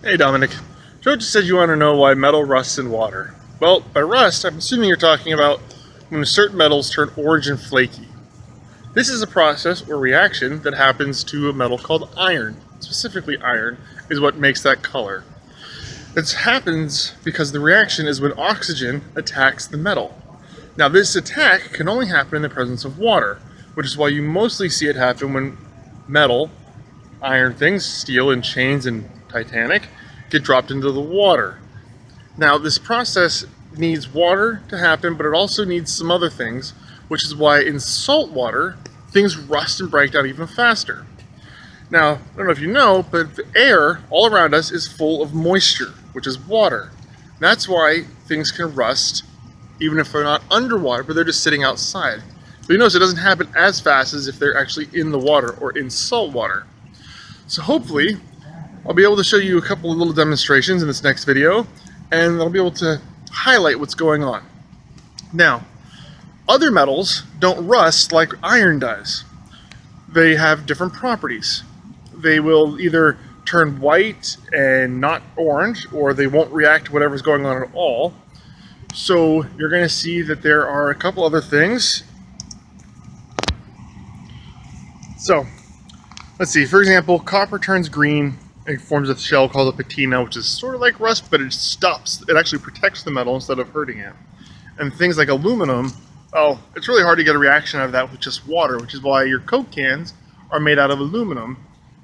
Hey Dominic, Joe just said you want to know why metal rusts in water. Well, by rust, I'm assuming you're talking about when certain metals turn orange and flaky. This is a process or reaction that happens to a metal called iron. Specifically iron is what makes that color. It happens because the reaction is when oxygen attacks the metal. Now this attack can only happen in the presence of water, which is why you mostly see it happen when metal, iron things, steel and chains and Titanic, get dropped into the water. Now this process needs water to happen, but it also needs some other things, which is why in salt water, things rust and break down even faster. Now, I don't know if you know, but the air all around us is full of moisture, which is water. That's why things can rust even if they're not underwater, but they're just sitting outside. But you notice it doesn't happen as fast as if they're actually in the water or in salt water. So hopefully, I'll be able to show you a couple of little demonstrations in this next video, and I'll be able to highlight what's going on. Now, other metals don't rust like iron does. They have different properties. They will either turn white and not orange, or they won't react to whatever's going on at all. So you're going to see that there are a couple other things. So, let's see. For example, copper turns green. It forms a shell called a patina, which is sort of like rust, but it stops. It actually protects the metal instead of hurting it. And things like aluminum, well, it's really hard to get a reaction out of that with just water, which is why your Coke cans are made out of aluminum,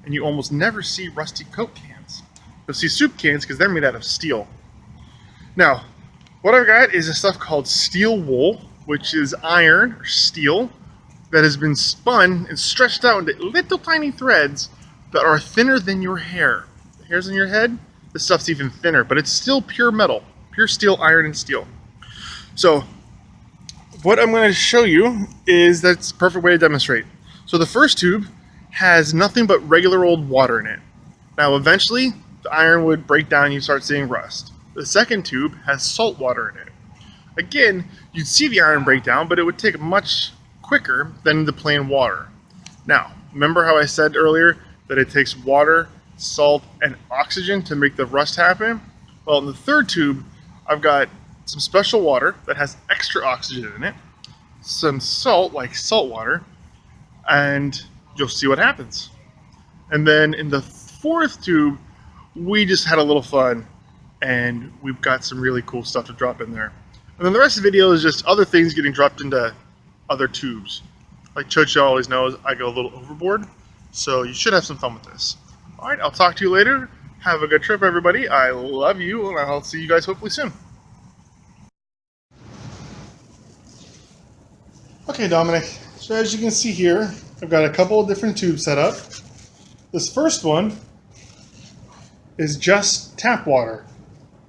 and you almost never see rusty Coke cans. You'll see soup cans because they're made out of steel. Now, what I've got is a stuff called steel wool, which is iron or steel that has been spun and stretched out into little tiny threads that are thinner than your hair. The hairs in your head, this stuff's even thinner, but it's still pure metal, pure steel, iron, and steel. So what I'm going to show you is that's a perfect way to demonstrate. So the first tube has nothing but regular old water in it. Now eventually the iron would break down and you start seeing rust. The second tube has salt water in it. Again, you'd see the iron break down, but it would take much quicker than the plain water. Now, remember how I said earlier that it takes water, salt, and oxygen to make the rust happen? Well, in the third tube, I've got some special water that has extra oxygen in it, some salt, like salt water, and you'll see what happens. And then in the fourth tube, we just had a little fun, and we've got some really cool stuff to drop in there. And then the rest of the video is just other things getting dropped into other tubes. Like Chocho always knows, I go a little overboard, so you should have some fun with this. Alright, I'll talk to you later. Have a good trip, everybody. I love you, and I'll see you guys hopefully soon. Okay, Dominic, so as you can see here, I've got a couple of different tubes set up. This first one is just tap water.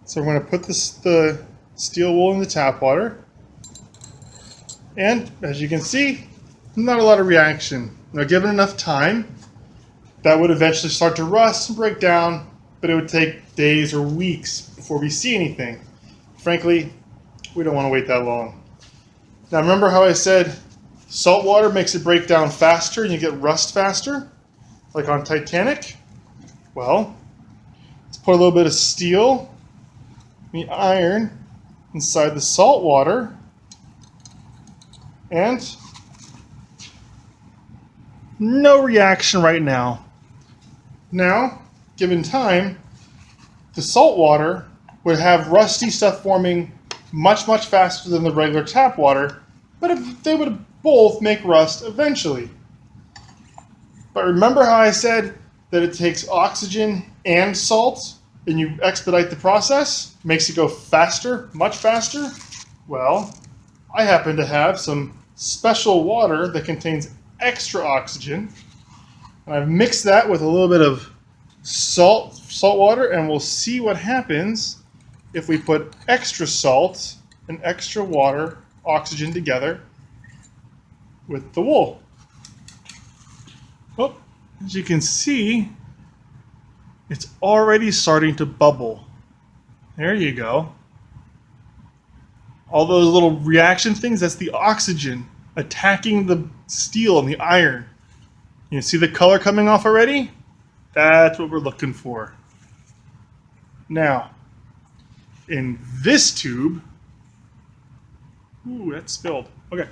So I'm going to put the steel wool in the tap water. And as you can see, not a lot of reaction. Now, given enough time, that would eventually start to rust and break down, but it would take days or weeks before we see anything. Frankly, we don't want to wait that long. Now, remember how I said salt water makes it break down faster and you get rust faster, like on Titanic? Well, let's put a little bit of steel, the iron, inside the salt water, and no reaction right now. Now, given time, the salt water would have rusty stuff forming much, much faster than the regular tap water, but if they would both make rust eventually. But remember how I said that it takes oxygen and salt and you expedite the process? Makes it go faster, much faster? Well, I happen to have some special water that contains extra oxygen. And I've mixed that with a little bit of salt water, and we'll see what happens if we put extra salt and extra water, oxygen together with the wool. Oh, as you can see, it's already starting to bubble. There you go. All those little reaction things, that's the oxygen attacking the steel and the iron. You see the color coming off already? That's what we're looking for. Now, in this tube, ooh, that's spilled. Okay.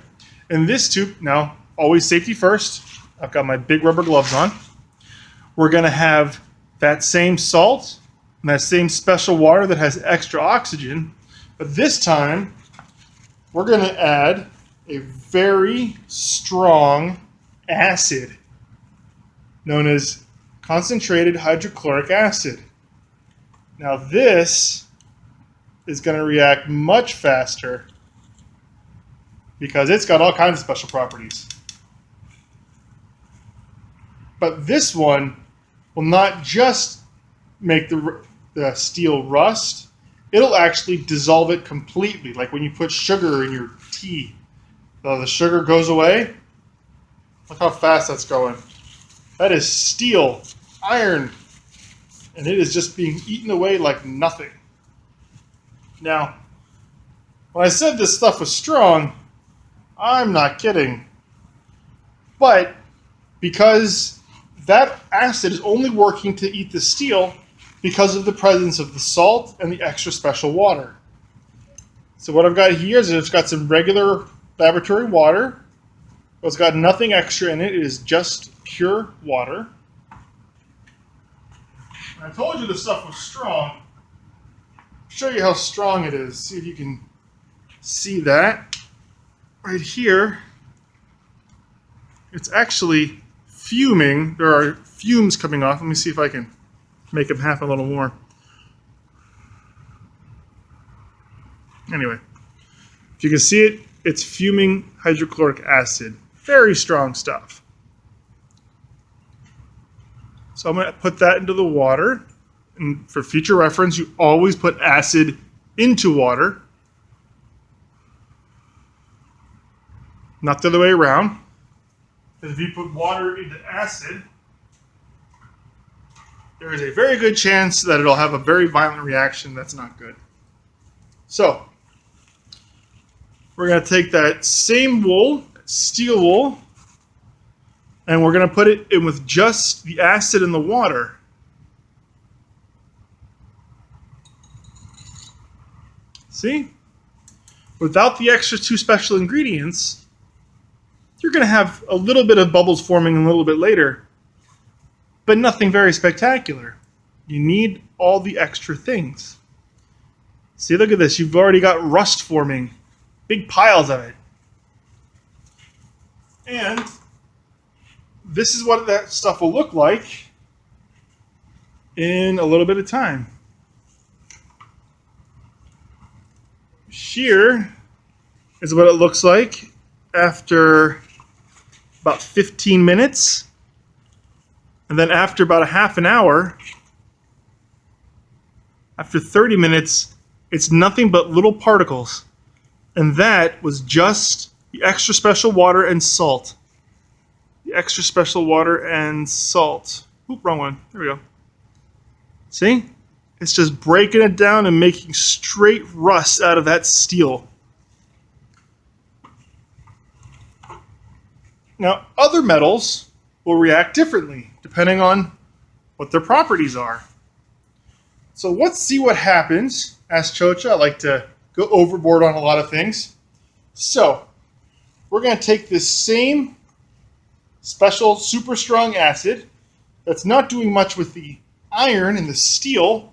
In this tube, now, always safety first. I've got my big rubber gloves on. We're going to have that same salt and that same special water that has extra oxygen. But this time, we're going to add a very strong acid known as concentrated hydrochloric acid. Now this is going to react much faster because it's got all kinds of special properties. But this one will not just make the steel rust, it'll actually dissolve it completely. Like when you put sugar in your tea, the sugar goes away. Look how fast that's going. That is steel, iron, and it is just being eaten away like nothing. Now, when I said this stuff was strong, I'm not kidding. But because that acid is only working to eat the steel because of the presence of the salt and the extra special water. So what I've got here is it's got some regular laboratory water. It's got nothing extra in it. It is just pure water. I told you this stuff was strong. I'll show you how strong it is. See if you can see that. Right here, it's actually fuming. There are fumes coming off. Let me see if I can make them happen a little more. Anyway, if you can see it, it's fuming hydrochloric acid. Very strong stuff. So I'm going to put that into the water. And for future reference, you always put acid into water. Not the other way around. Because if you put water into acid, there is a very good chance that it'll have a very violent reaction that's not good. So, we're going to take that same wool, steel wool, and we're going to put it in with just the acid and the water. See? Without the extra two special ingredients, you're going to have a little bit of bubbles forming a little bit later, but nothing very spectacular. You need all the extra things. See, look at this. You've already got rust forming, big piles of it. And this is what that stuff will look like in a little bit of time. Here is what it looks like after about 15 minutes. And then after about a half an hour, after 30 minutes, it's nothing but little particles. And that was just the extra special water and salt. The extra special water and salt. Oop, wrong one. There we go. See? It's just breaking it down and making straight rust out of that steel. Now, other metals will react differently depending on what their properties are. So let's see what happens. Ask Chocha. I like to go overboard on a lot of things. So we're going to take this same special super strong acid that's not doing much with the iron and the steel,